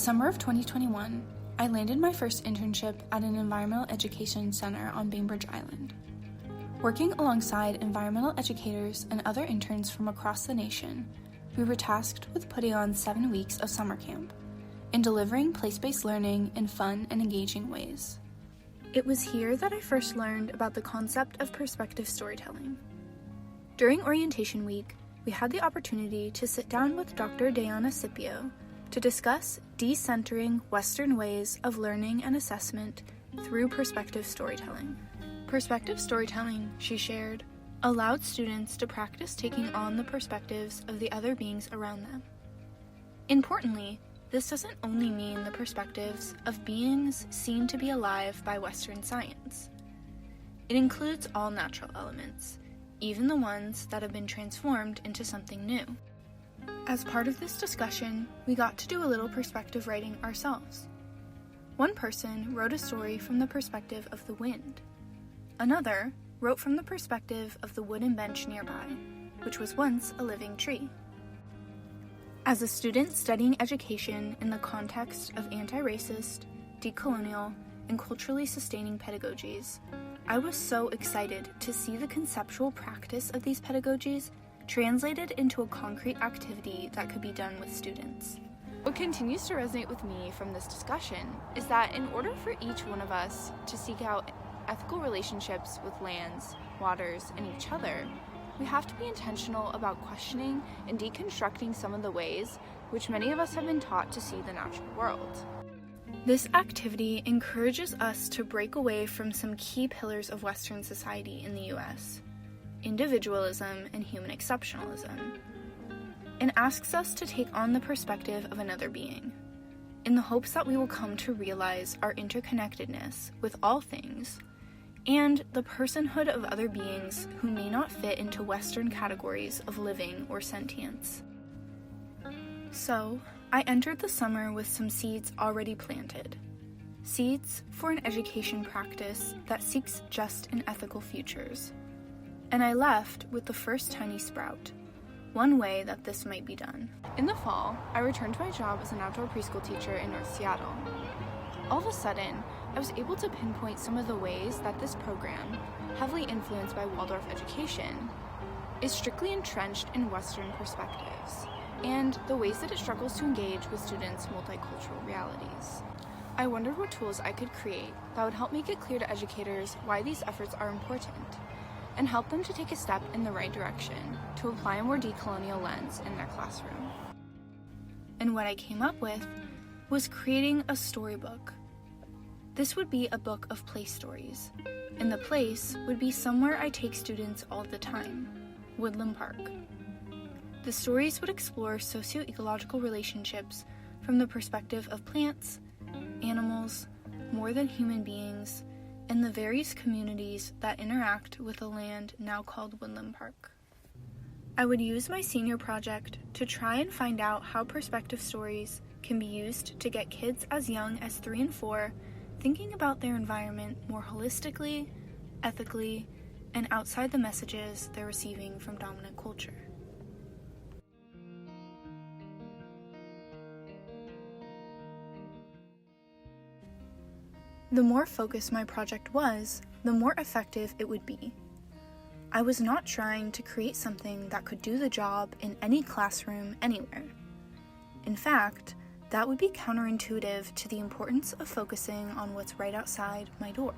summer of 2021, I landed my first internship at an environmental education center on Bainbridge Island. Working alongside environmental educators and other interns from across the nation, we were tasked with putting on 7 weeks of summer camp and delivering place-based learning in fun and engaging ways. It was here that I first learned about the concept of perspective storytelling. During orientation week, we had the opportunity to sit down with Dr. Diana Scipio to discuss decentering Western ways of learning and assessment through perspective storytelling. Perspective storytelling, she shared, allowed students to practice taking on the perspectives of the other beings around them. Importantly, this doesn't only mean the perspectives of beings seen to be alive by Western science. It includes all natural elements, even the ones that have been transformed into something new. As part of this discussion, we got to do a little perspective writing ourselves. One person wrote a story from the perspective of the wind. Another wrote from the perspective of the wooden bench nearby, which was once a living tree. As a student studying education in the context of anti-racist, decolonial, and culturally sustaining pedagogies, I was so excited to see the conceptual practice of these pedagogies translated into a concrete activity that could be done with students. What continues to resonate with me from this discussion is that in order for each one of us to seek out ethical relationships with lands, waters, and each other, we have to be intentional about questioning and deconstructing some of the ways which many of us have been taught to see the natural world. This activity encourages us to break away from some key pillars of Western society in the US, individualism and human exceptionalism, and asks us to take on the perspective of another being, in the hopes that we will come to realize our interconnectedness with all things, and the personhood of other beings who may not fit into Western categories of living or sentience. So, I entered the summer with some seeds already planted. Seeds for an education practice that seeks just and ethical futures. And I left with the first tiny sprout, one way that this might be done. In the fall, I returned to my job as an outdoor preschool teacher in North Seattle. All of a sudden, I was able to pinpoint some of the ways that this program, heavily influenced by Waldorf education, is strictly entrenched in Western perspectives, and the ways that it struggles to engage with students' multicultural realities. I wondered what tools I could create that would help make it clear to educators why these efforts are important, and help them to take a step in the right direction to apply a more decolonial lens in their classroom. And what I came up with was creating a storybook. This would be a book of place stories, and the place would be somewhere I take students all the time, Woodland Park. The stories would explore socio-ecological relationships from the perspective of plants, animals, more than human beings, and the various communities that interact with the land now called Woodland Park. I would use my senior project to try and find out how perspective stories can be used to get kids as young as 3 and 4 thinking about their environment more holistically, ethically, and outside the messages they're receiving from dominant culture. The more focused my project was, the more effective it would be. I was not trying to create something that could do the job in any classroom anywhere. In fact, that would be counterintuitive to the importance of focusing on what's right outside my door.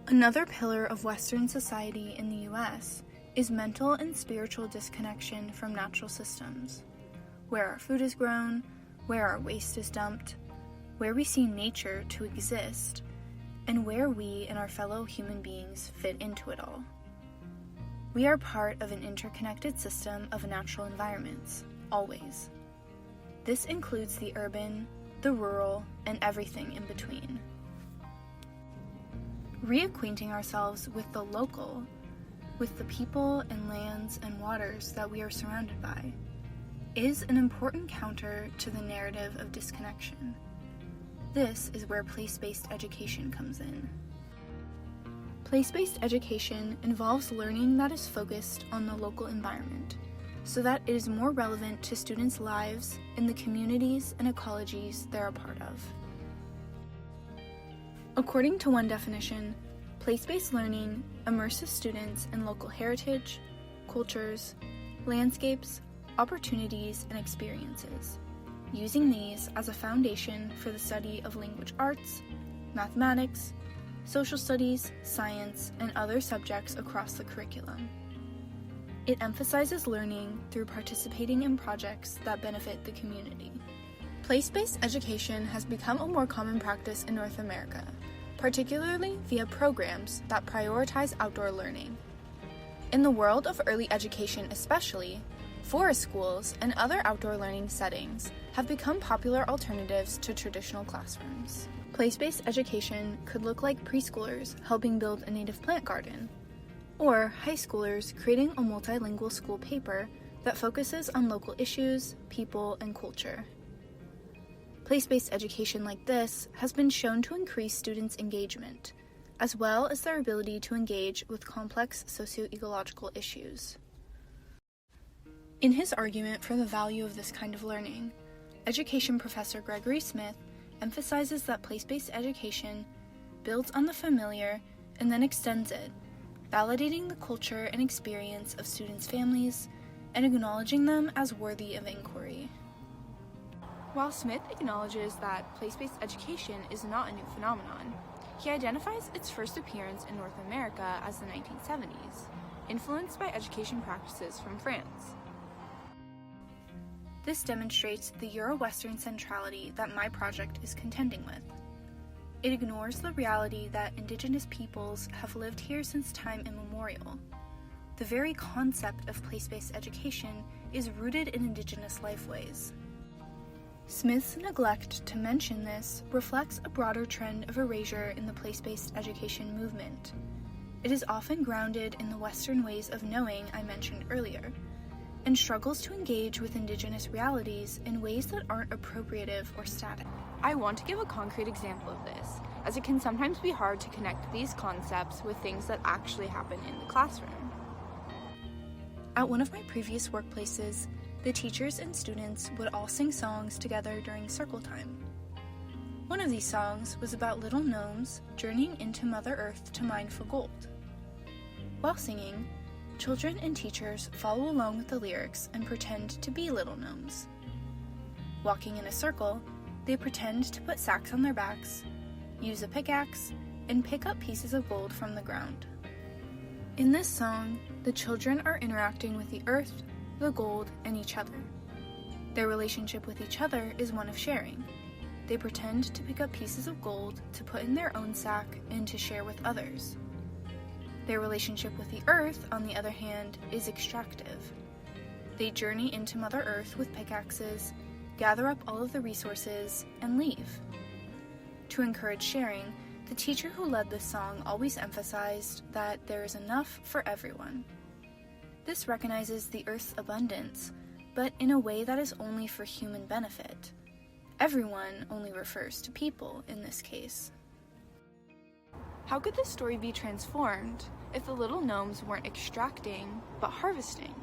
Another pillar of Western society in the US is mental and spiritual disconnection from natural systems, where our food is grown, where our waste is dumped, where we see nature to exist, and where we and our fellow human beings fit into it all. We are part of an interconnected system of natural environments, always. This includes the urban, the rural, and everything in between. Reacquainting ourselves with the local, with the people and lands and waters that we are surrounded by, is an important counter to the narrative of disconnection. This is where place-based education comes in. Place-based education involves learning that is focused on the local environment, so that it is more relevant to students' lives in the communities and ecologies they're a part of. According to one definition, place-based learning immerses students in local heritage, cultures, landscapes, opportunities, and experiences, using these as a foundation for the study of language arts, mathematics, social studies, science, and other subjects across the curriculum. It emphasizes learning through participating in projects that benefit the community. Place-based education has become a more common practice in North America, particularly via programs that prioritize outdoor learning. In the world of early education especially, forest schools and other outdoor learning settings have become popular alternatives to traditional classrooms. Place-based education could look like preschoolers helping build a native plant garden, or high schoolers creating a multilingual school paper that focuses on local issues, people, and culture. Place-based education like this has been shown to increase students' engagement, as well as their ability to engage with complex socio-ecological issues. In his argument for the value of this kind of learning, education professor Gregory Smith emphasizes that place-based education builds on the familiar and then extends it, validating the culture and experience of students' families and acknowledging them as worthy of inquiry. While Smith acknowledges that place-based education is not a new phenomenon, he identifies its first appearance in North America as the 1970s, influenced by education practices from France. This demonstrates the Euro-Western centrality that my project is contending with. It ignores the reality that Indigenous peoples have lived here since time immemorial. The very concept of place-based education is rooted in Indigenous lifeways. Smith's neglect to mention this reflects a broader trend of erasure in the place-based education movement. It is often grounded in the Western ways of knowing I mentioned earlier, and struggles to engage with Indigenous realities in ways that aren't appropriative or static. I want to give a concrete example of this, as it can sometimes be hard to connect these concepts with things that actually happen in the classroom. At one of my previous workplaces, the teachers and students would all sing songs together during circle time. One of these songs was about little gnomes journeying into Mother Earth to mine for gold. While singing, children and teachers follow along with the lyrics and pretend to be little gnomes. Walking in a circle, they pretend to put sacks on their backs, use a pickaxe, and pick up pieces of gold from the ground. In this song, the children are interacting with the earth, the gold, and each other. Their relationship with each other is one of sharing. They pretend to pick up pieces of gold to put in their own sack and to share with others. Their relationship with the earth, on the other hand, is extractive. They journey into Mother Earth with pickaxes, gather up all of the resources, and leave. To encourage sharing, the teacher who led this song always emphasized that there is enough for everyone. This recognizes the Earth's abundance, but in a way that is only for human benefit. Everyone only refers to people in this case. How could this story be transformed if the little gnomes weren't extracting, but harvesting?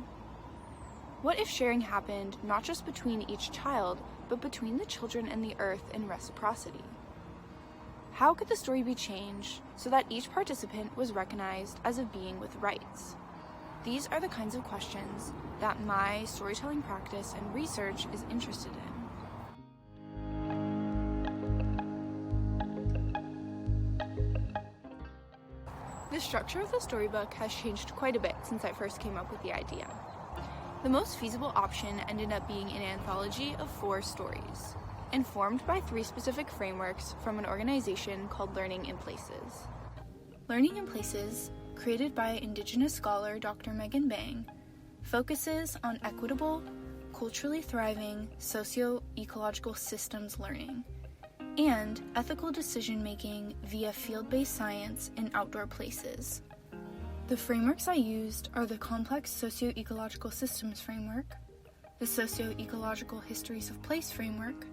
What if sharing happened not just between each child, but between the children and the earth in reciprocity? How could the story be changed so that each participant was recognized as a being with rights? These are the kinds of questions that my storytelling practice and research is interested in. The structure of the storybook has changed quite a bit since I first came up with the idea. The most feasible option ended up being an anthology of 4 stories, informed by 3 specific frameworks from an organization called Learning in Places. Learning in Places, created by Indigenous scholar Dr. Megan Bang, focuses on equitable, culturally thriving, socio-ecological systems learning, and ethical decision-making via field-based science in outdoor places. The frameworks I used are the Complex Socio-Ecological Systems Framework, the Socio-Ecological Histories of Place Framework,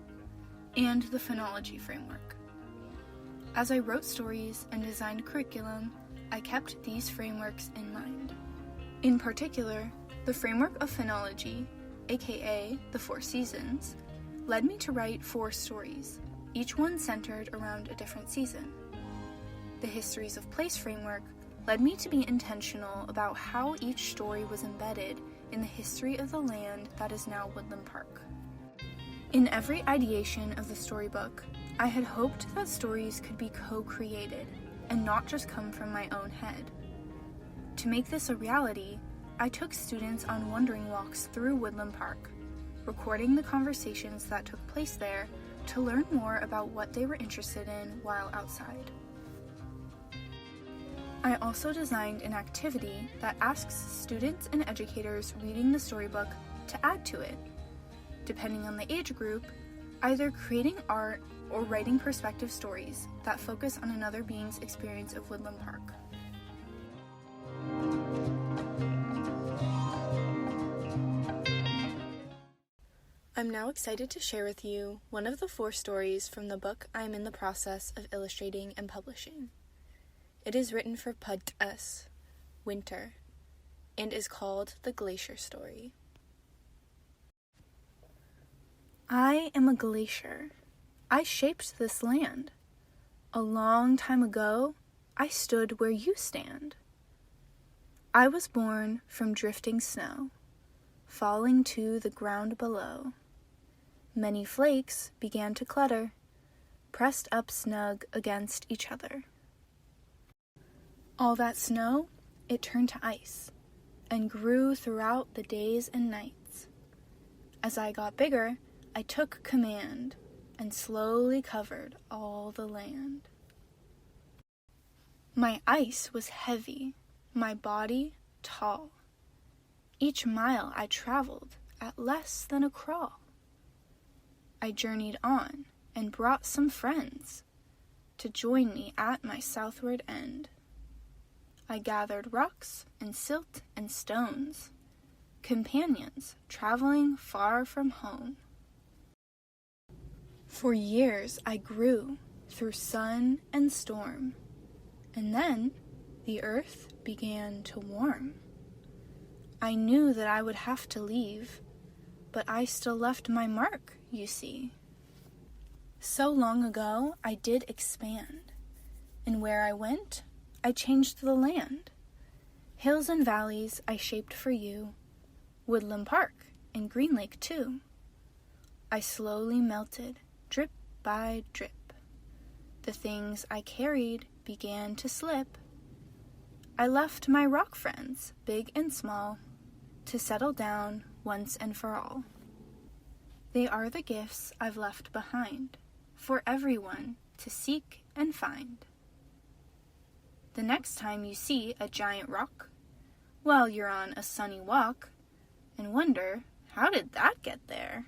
and the Phonology Framework. As I wrote stories and designed curriculum, I kept these frameworks in mind. In particular, The framework of phenology, aka the 4 seasons, led me to write 4 stories, each one centered around a different season. The histories of place framework led me to be intentional about how each story was embedded in the history of the land that is now Woodland Park. In every ideation of the storybook, I had hoped that stories could be co-created and not just come from my own head. To make this a reality, I took students on wandering walks through Woodland Park, recording the conversations that took place there to learn more about what they were interested in while outside. I also designed an activity that asks students and educators reading the storybook to add to it, depending on the age group, either creating art or writing perspective stories that focus on another being's experience of Woodland Park. I'm now excited to share with you one of the 4 stories from the book I am in the process of illustrating and publishing. It is written for podcast, Winter, and is called The Glacier Story. I am a glacier. I shaped this land. A long time ago, I stood where you stand. I was born from drifting snow, falling to the ground below. Many flakes began to clutter, pressed up snug against each other. All that snow, it turned to ice, and grew throughout the days and nights. As I got bigger, I took command, and slowly covered all the land. My ice was heavy, my body tall. Each mile I traveled at less than a crawl. I journeyed on and brought some friends to join me at my southward end. I gathered rocks and silt and stones, companions traveling far from home. For years I grew through sun and storm, and then the earth began to warm. I knew that I would have to leave, but I still left my mark, you see. So long ago I did expand, and where I went, I changed the land. Hills and valleys I shaped for you, Woodland Park and Green Lake too. I slowly melted, drip by drip. The things I carried began to slip. I left my rock friends, big and small, to settle down once and for all. They are the gifts I've left behind for everyone to seek and find. The next time you see a giant rock, well, you're on a sunny walk, and wonder, how did that get there?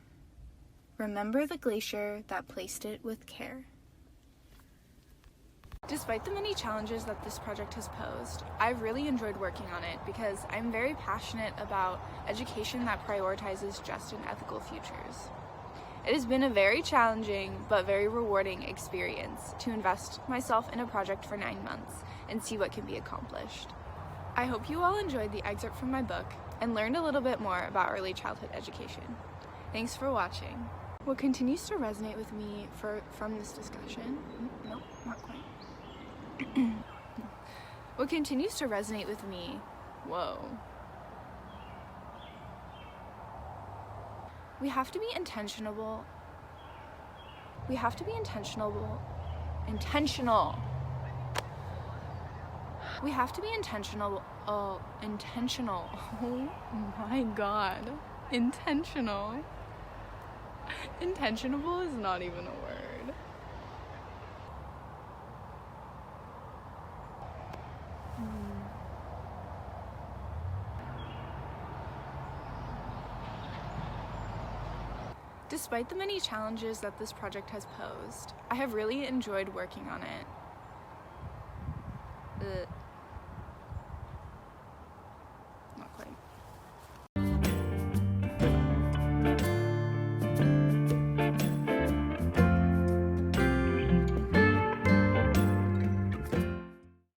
Remember the glacier that placed it with care. Despite the many challenges that this project has posed, I've really enjoyed working on it because I'm very passionate about education that prioritizes just and ethical futures. It has been a very challenging but very rewarding experience to invest myself in a project for 9 months and see what can be accomplished. I hope you all enjoyed the excerpt from my book and learned a little bit more about early childhood education. Thanks for watching. What continues to resonate with me from this discussion, nope, not quite. What continues to resonate with me, we have to be intentional. We have to be intentional. Oh my god. Intentional. Intentionable is not even a word. Despite the many challenges that this project has posed, I have really enjoyed working on it.